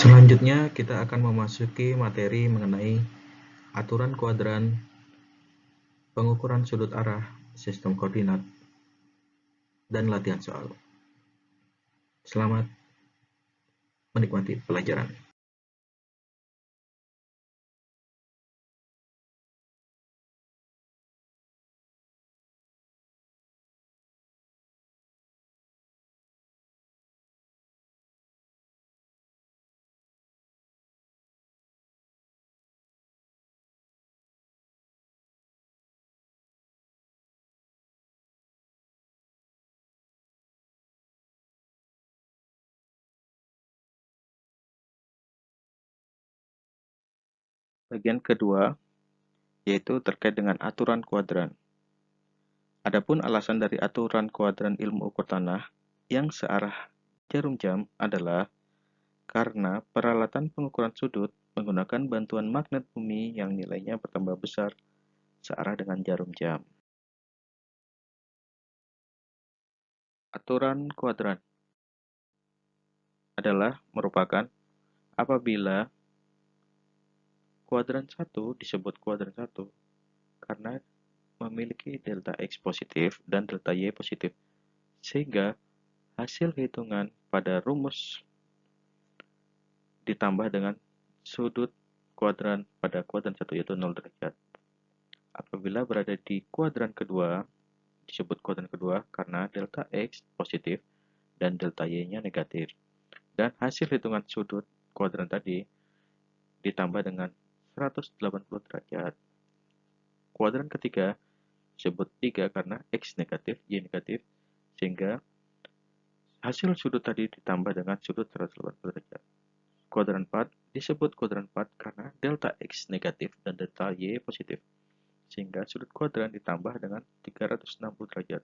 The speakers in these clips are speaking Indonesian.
Selanjutnya kita akan memasuki materi mengenai aturan kuadran, pengukuran sudut arah, sistem koordinat, dan latihan soal. Selamat menikmati pelajaran. Bagian kedua, yaitu terkait dengan aturan kuadran. Adapun alasan dari aturan kuadran ilmu ukur tanah yang searah jarum jam adalah karena peralatan pengukuran sudut menggunakan bantuan magnet bumi yang nilainya bertambah besar searah dengan jarum jam. Aturan kuadran adalah merupakan apabila kuadran 1 disebut kuadran 1 karena memiliki delta X positif dan delta Y positif, sehingga hasil hitungan pada rumus ditambah dengan sudut kuadran pada kuadran 1 yaitu 0 derajat. Apabila berada di kuadran kedua, disebut kuadran kedua karena delta X positif dan delta Y-nya negatif. Dan hasil hitungan sudut kuadran tadi ditambah dengan 180 derajat. Kuadran ketiga disebut 3 karena X negatif, Y negatif, sehingga hasil sudut tadi ditambah dengan sudut 180 derajat. Kuadran 4 disebut kuadran 4 karena delta X negatif dan delta Y positif, sehingga sudut kuadran ditambah dengan 360 derajat,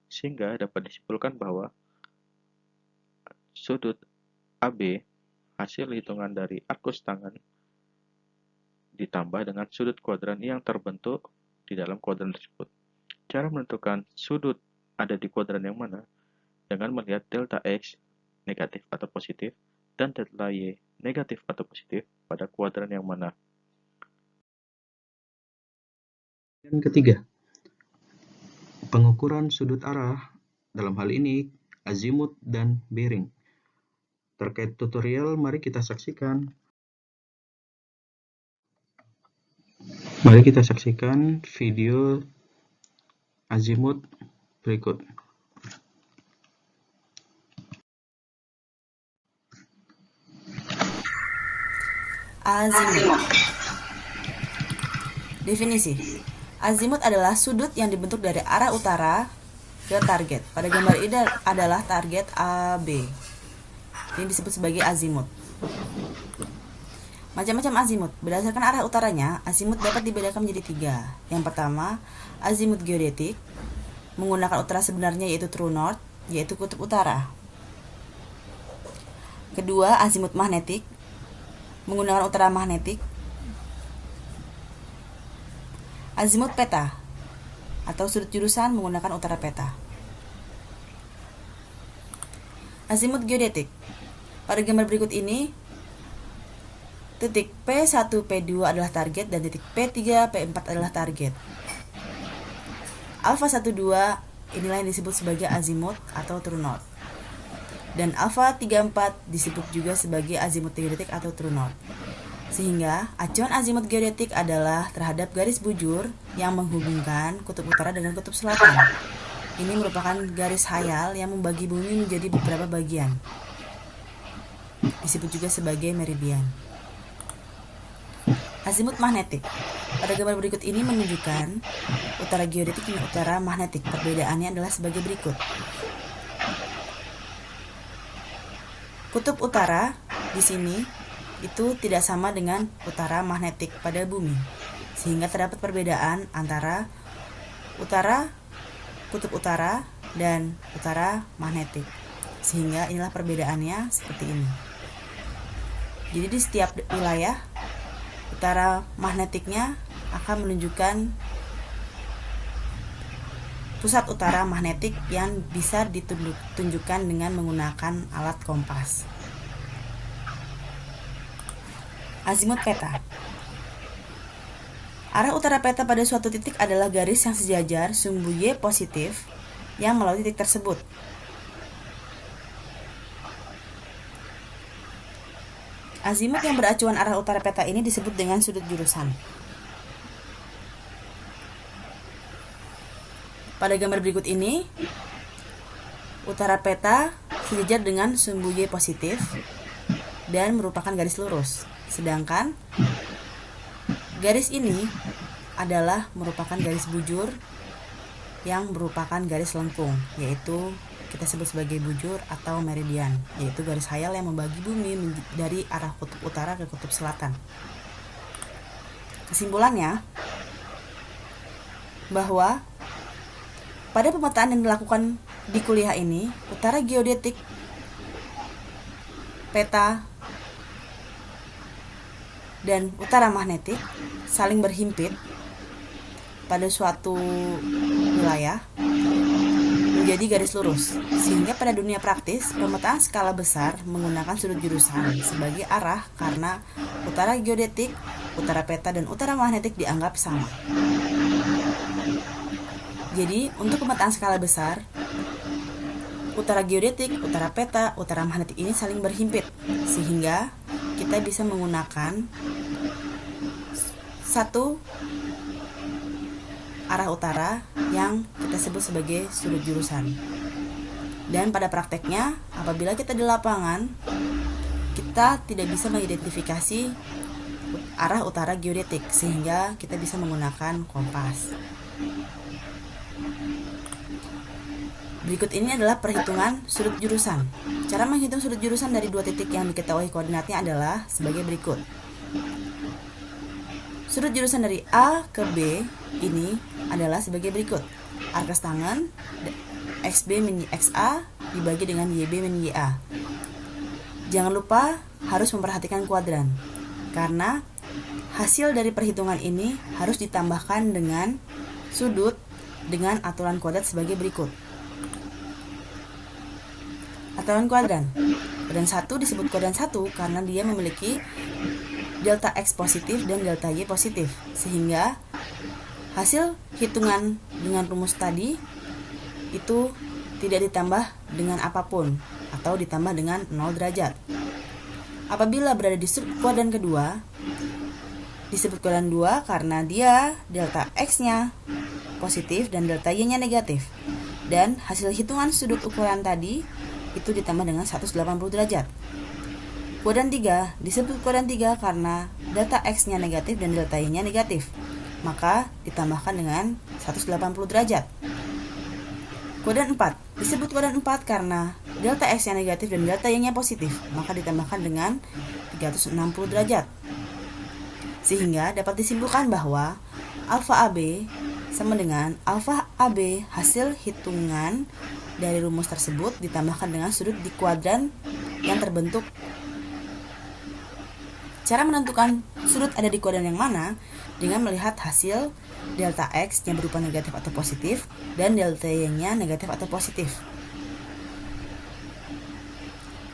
sehingga dapat disimpulkan bahwa sudut AB hasil hitungan dari arkus tangan ditambah dengan sudut kuadran yang terbentuk di dalam kuadran tersebut. Cara menentukan sudut ada di kuadran yang mana dengan melihat delta X negatif atau positif dan delta Y negatif atau positif pada kuadran yang mana. Yang ketiga, pengukuran sudut arah, dalam hal ini azimut dan bearing. Terkait tutorial, mari kita saksikan. Mari kita saksikan video azimut berikut. Azimut. Definisi. Azimut adalah sudut yang dibentuk dari arah utara ke target. Pada gambar ini adalah target AB. Ini disebut sebagai azimut. Macam-macam azimut. Berdasarkan arah utaranya, azimut dapat dibedakan menjadi 3. Yang pertama, azimut geodetik, menggunakan utara sebenarnya yaitu true north, yaitu kutub utara. Kedua, azimut magnetik, menggunakan utara magnetik. Azimut peta, atau sudut jurusan menggunakan utara peta. Azimut geodetik. Pada gambar berikut ini, titik P1, P2 adalah target dan titik P3, P4 adalah target. Alpha 12 inilah yang disebut sebagai azimut atau true north. Dan alpha 34 disebut juga sebagai azimut geodetik atau true north. Sehingga acuan azimut geodetik adalah terhadap garis bujur yang menghubungkan kutub utara dengan kutub selatan. Ini merupakan garis hayal yang membagi bumi menjadi beberapa bagian. Disebut juga sebagai meridian. Azimut magnetik. Pada gambar berikut ini menunjukkan utara geodetik dan utara magnetik. Perbedaannya adalah sebagai berikut. Kutub utara di sini itu tidak sama dengan utara magnetik pada bumi, sehingga terdapat perbedaan antara kutub utara dan utara magnetik, sehingga inilah perbedaannya seperti ini. Jadi di setiap wilayah utara magnetiknya akan menunjukkan pusat utara magnetik yang bisa ditunjukkan dengan menggunakan alat kompas. Azimut peta. Arah utara peta pada suatu titik adalah garis yang sejajar sumbu Y positif yang melalui titik tersebut. Azimut yang beracuan arah utara peta ini disebut dengan sudut jurusan. Pada gambar berikut ini, utara peta sejajar dengan sumbu Y positif dan merupakan garis lurus. Sedangkan garis ini adalah merupakan garis bujur yang merupakan garis lengkung, yaitu kita sebut sebagai bujur atau meridian, yaitu garis khayal yang membagi bumi dari arah kutub utara ke kutub selatan. Kesimpulannya, bahwa pada pemetaan yang dilakukan di kuliah ini, utara geodetik peta dan utara magnetik saling berhimpit pada suatu wilayah menjadi garis lurus, sehingga pada dunia praktis pemetaan skala besar menggunakan sudut jurusan sebagai arah karena utara geodetik, utara peta, dan utara magnetik dianggap sama. Jadi untuk pemetaan skala besar, utara geodetik, utara peta, utara magnetik ini saling berhimpit, sehingga kita bisa menggunakan satu arah utara yang kita sebut sebagai sudut jurusan. Dan pada prakteknya, apabila kita di lapangan, kita tidak bisa mengidentifikasi arah utara geodetik, sehingga kita bisa menggunakan kompas. Berikut ini adalah perhitungan sudut jurusan. Cara menghitung sudut jurusan dari dua titik yang diketahui koordinatnya adalah sebagai berikut. Sudut jurusan dari A ke B ini adalah sebagai berikut. Arcus tangan XB min XA dibagi dengan YB min YA. Jangan lupa harus memperhatikan kuadran, karena hasil dari perhitungan ini harus ditambahkan dengan sudut dengan aturan kuadrat sebagai berikut. Aturan kuadran. Kuadran 1 disebut kuadran 1 karena dia memiliki delta X positif dan delta Y positif, sehingga hasil hitungan dengan rumus tadi itu tidak ditambah dengan apapun atau ditambah dengan 0 derajat. Apabila berada di kuadran kedua, disebut kuadran 2 karena dia delta X-nya positif dan delta Y-nya negatif. Dan hasil hitungan sudut ukuran tadi itu ditambah dengan 180 derajat. Kuadran 3 disebut kuadran 3 karena delta X-nya negatif dan delta Y-nya negatif, maka ditambahkan dengan 180 derajat. Kuadran 4 disebut kuadran 4 karena delta X-nya negatif dan delta Y-nya positif, maka ditambahkan dengan 360 derajat. Sehingga dapat disimpulkan bahwa alfa AB sama dengan alfa AB hasil hitungan dari rumus tersebut ditambahkan dengan sudut di kuadran yang terbentuk. Cara menentukan sudut ada di kuadran yang mana dengan melihat hasil delta X yang berupa negatif atau positif dan delta Y-nya negatif atau positif.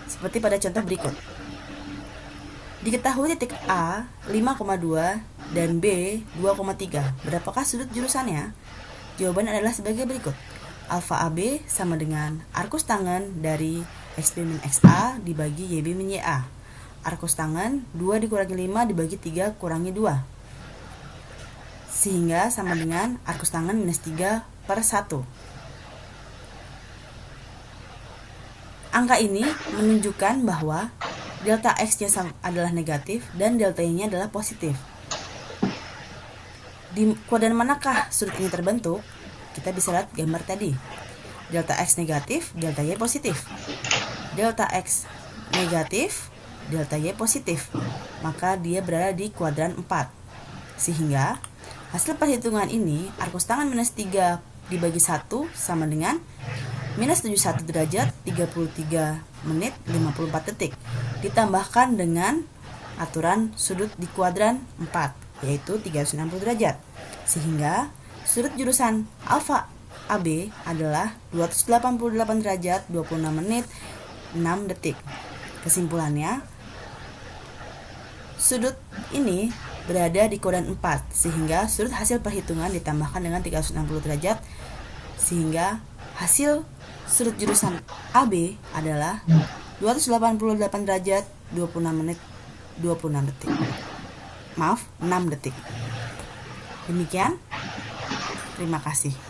Seperti pada contoh berikut. Diketahui titik A 5,2 dan B 2,3. Berapakah sudut jurusannya? Jawaban adalah sebagai berikut. Alfa AB sama dengan arcus tangen dari XB min XA dibagi YB min YA. Arcus tangen 2 dikurangi 5 dibagi 3 kurangi 2. Sehingga sama dengan arcus tangen minus 3 per 1. Angka ini menunjukkan bahwa delta X-nya adalah negatif dan delta Y-nya adalah positif. Di kuadran manakah sudut ini terbentuk? Kita bisa lihat gambar tadi. Delta X negatif, delta Y positif. Delta X negatif, delta Y positif. Maka dia berada di kuadran 4. Sehingga hasil perhitungan ini arcus tangen minus 3 dibagi 1 sama dengan minus 71 derajat 33 menit 54 detik. Ditambahkan dengan aturan sudut di kuadran 4, yaitu 360 derajat. Sehingga sudut jurusan alfa AB adalah 288 derajat 26 menit 6 detik. Kesimpulannya, Sudut ini berada di kuadran 4, sehingga sudut hasil perhitungan ditambahkan dengan 360 derajat, sehingga hasil sudut jurusan AB adalah 288 derajat 26 menit 26 detik. Maaf, 6 detik. Demikian, terima kasih.